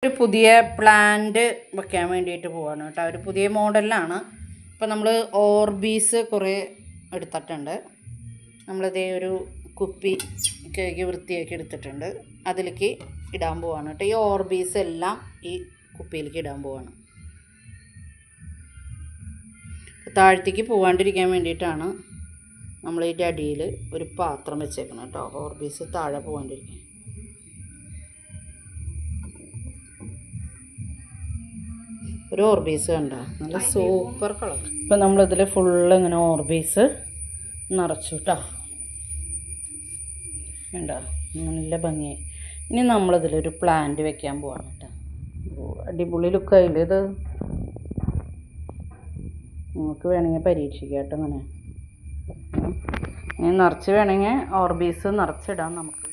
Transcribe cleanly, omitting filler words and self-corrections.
ഒരു പുതിയ പ്ലാന്റ് വെക്കാൻ വേണ്ടിയിട്ട് പോവാണ് കേട്ടോ. ഒരു പുതിയ മോഡലിലാണ്. ഇപ്പോൾ നമ്മൾ ഓർബീസ് കുറേ എടുത്തിട്ടുണ്ട്. നമ്മളിതേ ഒരു കുപ്പി കേക്ക് വൃത്തിയാക്കി എടുത്തിട്ടുണ്ട്. അതിലേക്ക് ഇടാൻ പോവാണ് കേട്ടോ. ഈ ഓർബീസ് എല്ലാം ഈ കുപ്പിയിലേക്ക് ഇടാൻ പോവാണ്. താഴത്തേക്ക് പോകാണ്ടിരിക്കാൻ വേണ്ടിയിട്ടാണ് നമ്മൾ ഇതിൻ്റെ അടിയിൽ ഒരു പാത്രം വെച്ചേക്കണം കേട്ടോ. ഓർബീസ് താഴെ പോകാണ്ടിരിക്കാൻ. ഒരു ഓർബീസ് കണ്ട നല്ല സൂപ്പർ കളർ. ഇപ്പം നമ്മളിതിൽ ഫുള്ള് ഇങ്ങനെ ഓർബീസ് നിറച്ചു കേട്ടോ. വേണ്ട നല്ല ഭംഗിയായി. ഇനി നമ്മളിതിലൊരു പ്ലാന്റ് വെക്കാൻ പോവാണ് കേട്ടോ. അടിപൊളി ലുക്കായില്ലേ ഇത്? നിങ്ങൾക്ക് വേണമെങ്കിൽ പരീക്ഷിക്കാം കേട്ടോ. ഇങ്ങനെ നിറച്ച് വേണമെങ്കിൽ ഓർബീസ് നിറച്ചിടാം നമുക്ക്.